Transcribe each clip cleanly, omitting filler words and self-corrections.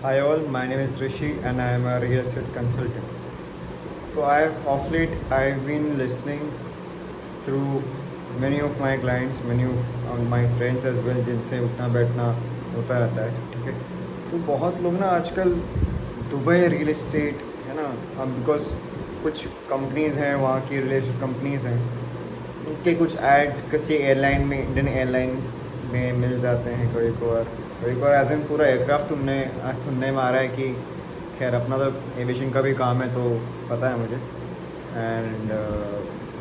Hi all, my name is Rishi and I am a real estate consultant. So of late I've been listening through many of my clients, many of my friends as well, जिनसे उठना बैठना होता रहता है, ठीक है। तो बहुत लोग ना आजकल दुबई रियल एस्टेट है ना, अब बिकॉज कुछ कंपनीज़ हैं वहाँ की रियल एस्टेट कंपनीज़ हैं, उनके कुछ एड्स किसी एयरलाइन में, इंडियन एयरलाइन में मिल जाते हैं कभी कभार एज एन पूरा एयरक्राफ्ट तुमने आज सुनने में आ रहा है कि खैर अपना तो एविएशन का भी काम है तो पता है मुझे। एंड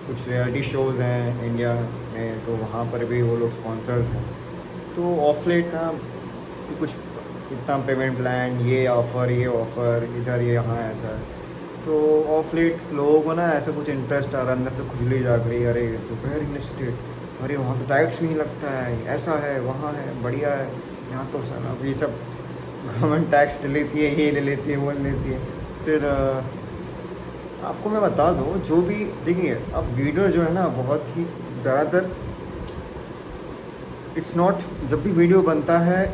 कुछ रियलिटी शोज़ हैं इंडिया में तो वहाँ पर भी वो लोग स्पॉन्सर्स हैं। तो ऑफ लेट ना फिर कुछ इतना पेमेंट प्लान, ये ऑफ़र इधर ये यहाँ ऐसा है। तो ऑफ लेट लोगों को ना ऐसा कुछ इंटरेस्ट आ रहा है, अंदर से खुजली जाग रही है, अरे दुबई रियल एस्टेट, अरे वहाँ तो टैक्स भी नहीं लगता है, ऐसा है वहाँ है बढ़िया है, यहाँ तो साला ये सब गवर्नमेंट टैक्स ले लेती है, ये ले लेती है, वो ले लेती है। फिर आपको मैं बता दूँ, जो भी देखिए अब वीडियो जो है ना बहुत ही ज़्यादातर इट्स नॉट, जब भी वीडियो बनता है,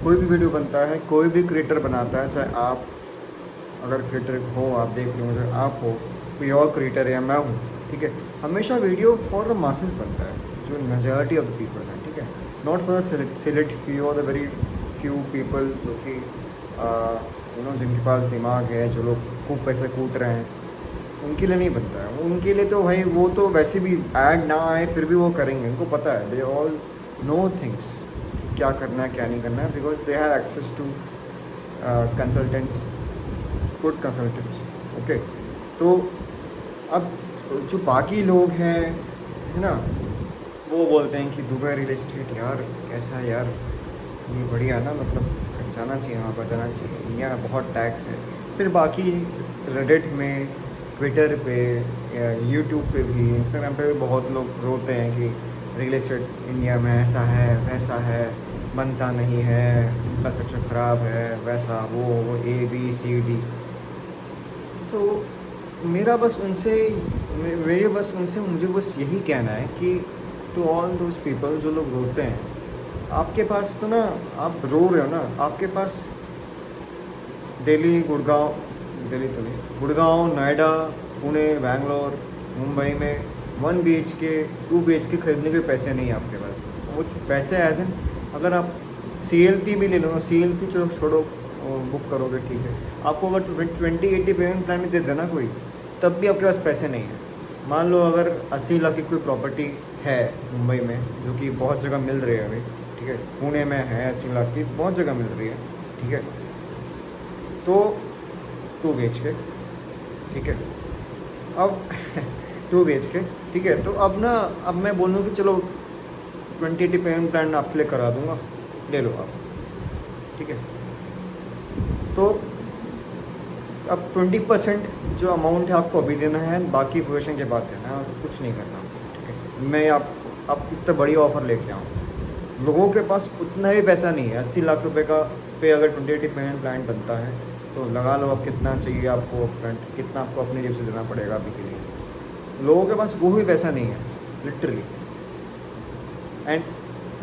कोई भी वीडियो बनता है, कोई भी क्रिएटर बनाता है, चाहे आप अगर क्रिएटर हो, आप देख रहे हो, अगर आप हो, कोई और क्रिएटर या मैं हूँ, ठीक है, हमेशा वीडियो फॉर द मासेस बनता है, जो मेजॉरिटी ऑफ द पीपल है, ठीक है, not for the select few और द वेरी फ्यू पीपल जो कि जिनके पास दिमाग है, जो लोग खूब पैसे कूट रहे हैं, उनके लिए नहीं बनता है। उनके लिए तो भाई वो तो वैसे भी ऐड ना आए फिर भी वो करेंगे, उनको पता है, दे ऑल नो थिंग्स क्या करना है क्या नहीं करना है, because they have access to consultants, good consultants, okay. तो अब जो बाकी लोग हैं है ना, वो बोलते हैं कि दुबई रियल एस्टेट यार कैसा है यार, ये बढ़िया है ना, मतलब जाना चाहिए, वहाँ पर जाना चाहिए, यहाँ बहुत टैक्स है। फिर बाकी रेडिट में, ट्विटर पे या यूट्यूब पे भी, इंस्टाग्राम पे भी बहुत लोग रोते हैं कि रियल एस्टेट इंडिया में ऐसा है वैसा है, बनता नहीं है, इंफ्रास्ट्रक्चर ख़राब है, वैसा वो ABCD। तो मेरा बस उनसे मेरे बस उनसे मुझे बस यही कहना है कि टू ऑल दोज पीपल जो लोग रोते हैं, आपके पास तो ना, आप रो रहे हो ना, आपके पास दिल्ली गुड़गांव, दिल्ली तो नहीं, गुड़गांव, नोएडा, पुणे, बैंगलोर, मुंबई में 1 BHK 2 BHK खरीदने के पैसे नहीं है आपके पास। वो पैसे एज एन, अगर आप CLP भी ले लो, CLP जो छोड़ो बुक करोगे ठीक है, आपको अगर 20-80 पेमेंट प्लान में दे देना कोई, तब भी आपके पास पैसे नहीं है। मान लो अगर 80 लाख की कोई प्रॉपर्टी है मुंबई में, जो कि बहुत जगह मिल रही है अभी, ठीक है, पुणे में है 80 लाख की, बहुत जगह मिल रही है, ठीक है, तो 2 BHK, ठीक है, अब 2 BHK, ठीक है, तो अब ना, अब मैं बोलूँ कि चलो 20-80 पेमेंट प्लान आपके लिए करा दूँगा, ले लो आप, ठीक है। तो अब 20% जो अमाउंट है आपको अभी देना है, बाकी पोजीशन के बाद देना है, कुछ नहीं करना, ठीक है। मैं आप इतना बड़ी ऑफ़र लेके आऊँ, लोगों के पास उतना भी पैसा नहीं है। 80 लाख रुपए का पे अगर 20-80 पेमेंट प्लान बनता है तो लगा लो अब कितना चाहिए आपको अपफ्रंट, कितना आपको अपनी जेब से देना पड़ेगा अभी के लिए। लोगों के पास वो भी पैसा नहीं है लिटरली। एंड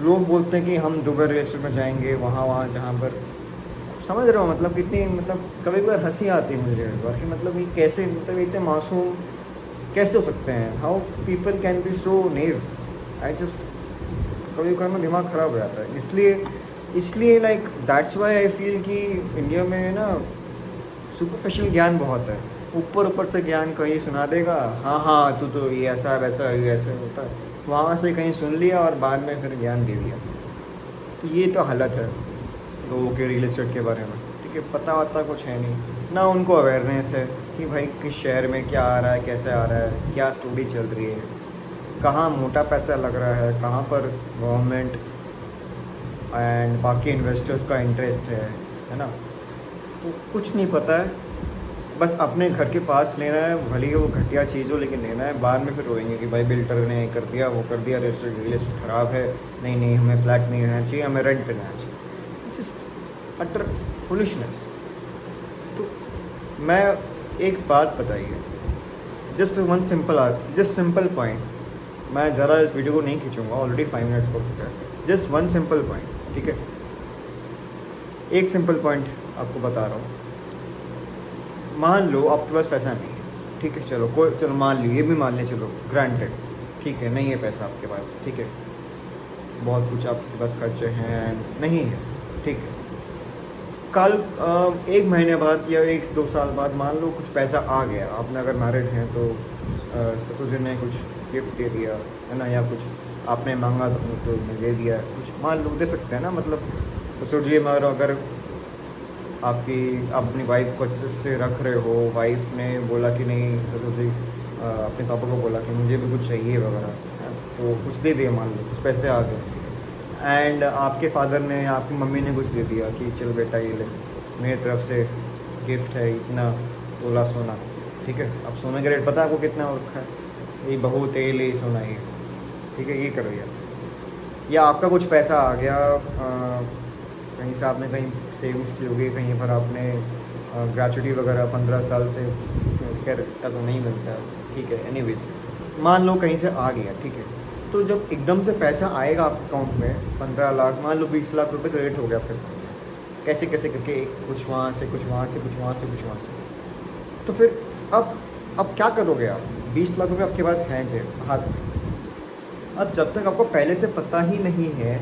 लोग बोलते हैं कि हम दुबई रियल एस्टेट में जाएंगे, वहाँ जहाँ पर, समझ रहे हो मतलब कितनी, मतलब कभी कभार हंसी आती है मुझे बाकी, मतलब ये कैसे, मतलब इतने मासूम कैसे हो सकते हैं, how people can be so naive. I just, कभी कभार में दिमाग ख़राब हो जाता है। इसलिए like that's why I feel कि इंडिया में ना सुपरफिशियल ज्ञान बहुत है, ऊपर से ज्ञान कहीं सुना देगा, हाँ हाँ तू तो ये ऐसा वैसा ये ऐसे होता है, वहाँ से कहीं सुन लिया और बाद में फिर ज्ञान दे दिया। तो ये तो हालत है लोगों के रियल एस्टेट के बारे में, ठीक है, पता वता कुछ है नहीं ना, उनको अवेयरनेस है कि भाई किस शहर में क्या आ रहा है, कैसे आ रहा है, क्या स्टोरी चल रही है, कहाँ मोटा पैसा लग रहा है, कहाँ पर गवर्नमेंट एंड बाकी इन्वेस्टर्स का इंटरेस्ट है ना। तो कुछ नहीं पता है, बस अपने घर के पास लेना है, भले ही वो घटिया चीज़ हो लेकिन लेना है। बाद में फिर रोएंगे कि भाई बिल्डर ने कर दिया, वो कर दिया, रियल एस्टेट ख़राब है, नहीं हमें फ्लैट नहीं रहना चाहिए, हमें रेंट पे रहना चाहिए। It's just utter foolishness. तो मैं एक बात बताइए, जस्ट सिंपल पॉइंट, मैं ज़रा इस वीडियो को नहीं खींचूंगा, ऑलरेडी 5 मिनट्स हो चुका है, जस्ट वन सिंपल पॉइंट, ठीक है। एक सिंपल पॉइंट आपको बता रहा हूँ। मान लो आपके पास पैसा नहीं है, ठीक है, चलो मान लो, ये भी मान लें, चलो ग्रांटेड, ठीक है, नहीं है पैसा आपके पास, ठीक है, बहुत कुछ आपके पास खर्चे हैं, नहीं है, ठीक है। कल 1 महीने बाद या 1-2 साल बाद मान लो कुछ पैसा आ गया, आपने अगर मैरिड हैं तो ससुर जी ने कुछ गिफ्ट दे दिया, है ना, या कुछ आपने मांगा तो दे दिया, कुछ मान लो दे सकते हैं ना, मतलब ससुर जी मगर अगर आप अपनी वाइफ को अच्छे से रख रहे हो, वाइफ ने बोला कि नहीं, ससुर जी अपने पापा को बोला कि मुझे भी कुछ चाहिए वगैरह, है, तो कुछ दे दिया, मान लो कुछ पैसे आ गए, एंड आपके फादर ने, आपकी मम्मी ने कुछ दे दिया कि चल बेटा ये ले, मेरी तरफ से गिफ्ट है, इतना तोला सोना, ठीक है। अब सोने का रेट पता है आपको कितना हो रखा है, ये बहू तेल ये सोना ये, ठीक है, ये करो यार। या आपका कुछ पैसा आ गया, कहीं से आपने कहीं सेविंग्स की होगी, कहीं पर आपने ग्रेचुटी वगैरह 15 साल से, खैर इतना तो नहीं मिलता, ठीक है, एनीवेज मान लो कहीं से आ गया, ठीक है। तो जब एकदम से पैसा आएगा आपके अकाउंट में 15 लाख, मान लो 20 लाख रुपए क्रेडिट हो गया आपके अकाउंट में, कैसे कैसे करके, कुछ वहाँ से, कुछ वहाँ से, कुछ वहाँ से, कुछ वहाँ से, तो फिर अब क्या करोगे आप? 20 लाख रुपए आपके पास हैं जेब हाथ में। अब जब तक आपको पहले से पता ही नहीं है,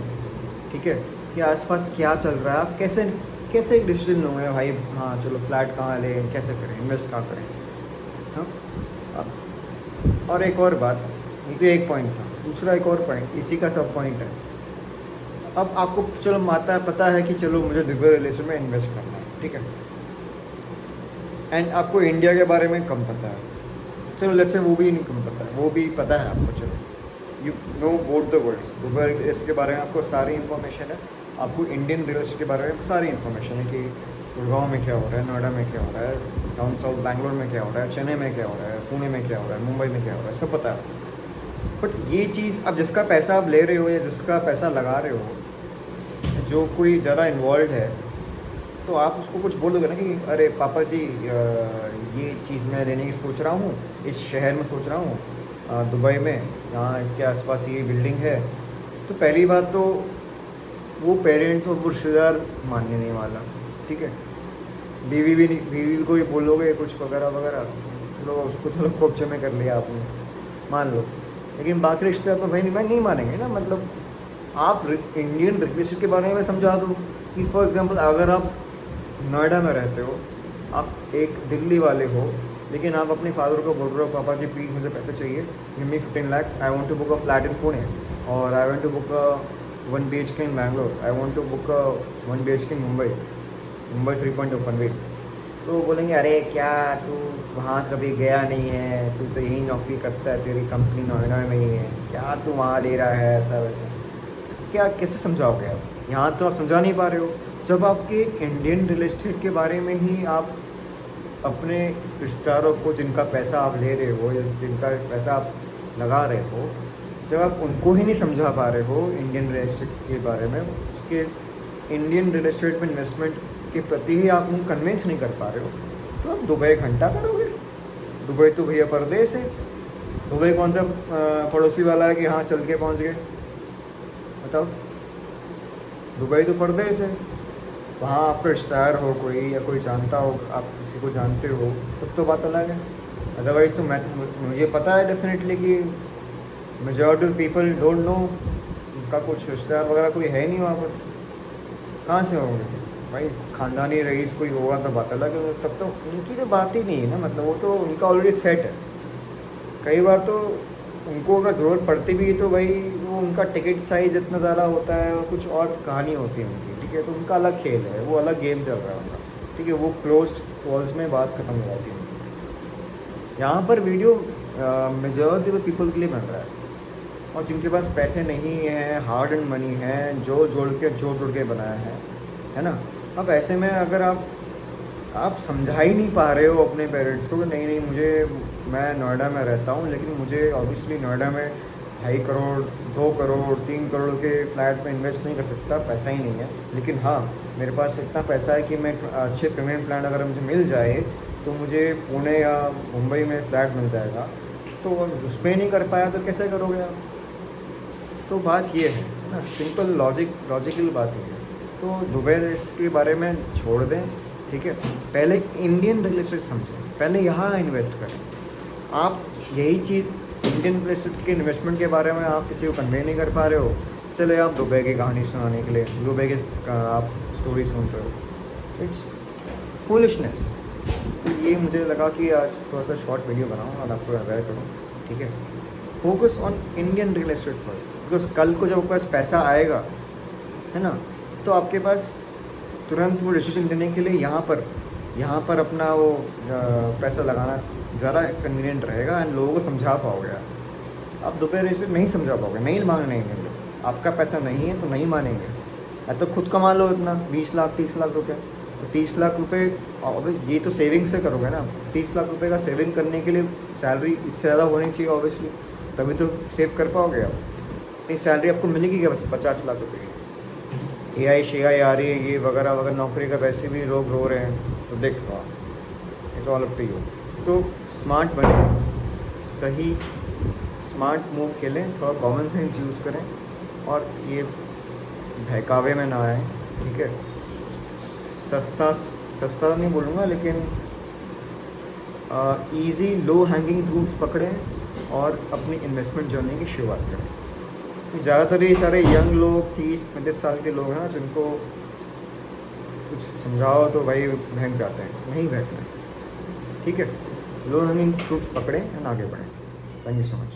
ठीक है, कि आसपास क्या चल रहा है, आप कैसे कैसे एक डिसीजन लोगे भाई, हाँ चलो फ्लैट कहाँ लें, कैसे करें, इन्वेस्ट कहाँ करें, हाँ। और एक और बात, ये तो एक पॉइंट था, दूसरा एक और पॉइंट इसी का सब पॉइंट है। अब आपको चलो पता है कि चलो मुझे दुबई रिलेशन में इन्वेस्ट करना है, ठीक है, एंड आपको इंडिया के बारे में कम पता है, चलो लेट्स से वो भी नहीं कम पता है, वो भी पता है आपको, चलो you know both the words, Dubai इसके बारे में आपको सारी इन्फॉर्मेशन है, आपको इंडियन रियल एस्टेट के बारे में सारी इन्फॉर्मेशन है कि गुड़गांव में क्या हो रहा है, नोएडा में क्या हो रहा है, डाउन साउथ बैंगलोर में क्या हो रहा है, चेन्नई में क्या हो रहा है, पुणे में क्या हो रहा है, मुंबई में क्या हो रहा है, सब पता है। बट ये चीज़ अब जिसका पैसा आप ले रहे हो या जिसका पैसा लगा रहे हो, जो कोई ज़्यादा इन्वॉल्व है, तो आप उसको कुछ बोलोगे ना कि अरे पापा जी ये चीज़ मैं लेने की सोच रहा हूँ, इस शहर में सोच रहा हूँ, दुबई में, यहाँ इसके आसपास ये बिल्डिंग है, तो पहली बात तो वो पेरेंट्स और वो रिश्तेदार मानने नहीं वाला, ठीक है। बीवी को ही बोलोगे कुछ वगैरह वगैरह, चलो उसको चलो कोपचे में कर लिया आपने, मान लो, लेकिन बाकी रिश्तेदार तो भाई नहीं मानेंगे ना। मतलब आप इंडियन रिलेशन के बारे में समझा दो कि फॉर एग्जांपल अगर आप नोएडा में रहते हो, आप एक दिल्ली वाले हो, लेकिन आप अपने फादर को बोल रहे हो पापा जी प्लीज़ मुझे पैसे चाहिए, give me 15 lakhs, I want to book a flat in Pune, और I want to book a 1 BHK in Bangalore, I want to book a 1 BHK in Mumbai 3.open wait. तो बोलेंगे अरे क्या तू वहाँ कभी गया नहीं है, तू तो यही नौकरी करता है, तेरी कंपनी नोएडा में ही है, क्या तू वहाँ ले रहा है, ऐसा वैसा। क्या कैसे समझाओगे आप? यहाँ तो आप समझा नहीं पा रहे हो। जब आपके इंडियन रियल एस्टेट के बारे में ही आप अपने रिश्तेदारों को, जिनका पैसा आप ले रहे हो या जिनका पैसा आप लगा रहे हो, जब आप उनको ही नहीं समझा पा रहे हो इंडियन रियल एस्टेट के बारे में, उसके इंडियन रियल एस्टेट में इन्वेस्टमेंट के प्रति ही आप उनको कन्विंस नहीं कर पा रहे हो, तो आप दुबई घंटा करोगे? दुबई तो भैया परदेश है, दुबई कौन सा पड़ोसी वाला है कि हाँ चल के पहुँच गए, बताओ। दुबई तो परदेश है, वहाँ आपका रिश्तेदार हो कोई या कोई जानता हो, आप किसी को जानते हो, तब तो बात अलग है। अदरवाइज़ तो मुझे पता है डेफिनेटली कि majority of people don't know, उनका कुछ रिश्तेदार वगैरह कोई है नहीं वहाँ पर, कहाँ से होंगे भाई? ख़ानदानी रईस कोई होगा तो बात अलग है, तब तो उनकी तो बात ही नहीं है ना, मतलब वो तो उनका ऑलरेडी सेट है। कई बार तो उनको अगर ज़रूरत पड़ती भी है तो भाई वो उनका टिकट साइज़ इतना ज़्यादा होता है और कुछ और कहानी होती है उनकी, ठीक है, तो उनका अलग खेल है, वो अलग गेम चल रहा है उनका, ठीक है, वो क्लोज्ड वॉल्स में बात ख़त्म हो जाती है उनकी। यहाँ पर वीडियो मेजॉरिटी ऑफ पीपल के लिए बन रहा है, और जिनके पास पैसे नहीं हैं, हार्ड एंड मनी है, जोड़ जोड़ के बनाया है ना। अब ऐसे में अगर आप समझा ही नहीं पा रहे हो अपने पेरेंट्स को कि नहीं मैं नोएडा में रहता हूँ, लेकिन मुझे ऑब्वियसली नोएडा में 2.5 करोड़ 2 करोड़ 3 करोड़ के फ्लैट में इन्वेस्ट नहीं कर सकता, पैसा ही नहीं है। लेकिन हाँ, मेरे पास इतना पैसा है कि मैं अच्छे पेमेंट प्लान अगर मुझे मिल जाए तो मुझे पुणे या मुंबई में फ्लैट मिल जाएगा, तो उस पर नहीं कर पाया तो कैसे करोगे आप? तो बात ये है ना, सिंपल लॉजिकल बात ये है। तो दुबई के बारे में छोड़ दें, ठीक है। पहले इंडियन रियल एस्टेट समझें, पहले यहाँ इन्वेस्ट करें। आप यही चीज़ इंडियन रियल एस्टेट के इन्वेस्टमेंट के बारे में आप किसी को कन्वे नहीं कर पा रहे हो, चले आप दुबई की कहानी सुनाने के लिए दुबई के आप स्टोरी सुन रहे हो। It's foolishness. तो ये मुझे लगा कि आज थोड़ा सा शॉर्ट वीडियो बनाऊँ और आपको अवेयर करूँ, ठीक है। Focus on Indian real estate first, because कल को जब आपके पास पैसा आएगा, है ना, तो आपके पास तुरंत वो डिसीजन लेने के लिए यहाँ पर अपना वो पैसा लगाना ज़्यादा कन्वीनियंट रहेगा एंड लोगों को समझा पाओगे। आप दुबई रियल एस्टेट नहीं समझा पाओगे, नहीं मांगने नहीं, आपका पैसा नहीं है तो नहीं मानेंगे। या तो खुद कमा लो इतना 20 लाख 30 लाख रुपए, तो 30 लाख रुपए ये तो सेविंग से करोगे ना। 30 लाख रुपए का सेविंग करने के लिए सैलरी इससे ज़्यादा होनी चाहिए ऑब्वियसली, तभी तो सेव कर पाओगे आप। इतनी सैलरी आपको मिलेगी क्या 50 लाख रुपए की? AI शेआई आ रही है, ये वगैरह वगैरह नौकरी का वैसे भी लोग रो रहे हैं, तो देख लो आप। It's all up to you. तो स्मार्ट बने, सही स्मार्ट मूव खेलें, थोड़ा कॉमन सेंस यूज़ करें और ये बहकावे में ना आए, ठीक है। सस्ता नहीं बोलूँगा, लेकिन ईज़ी लो हैंगिंग फ्रूट्स पकड़ें और अपनी इन्वेस्टमेंट जर्नी की शुरुआत करें। ज़्यादातर ये सारे यंग लोग 30-35 साल के लोग हैं ना, जिनको कुछ समझाओ तो भाई बहक जाते हैं, नहीं बहकना, ठीक है। लो हैंगिंग फ्रूट्स पकड़ें एंड आगे बढ़ें। Thank you so much.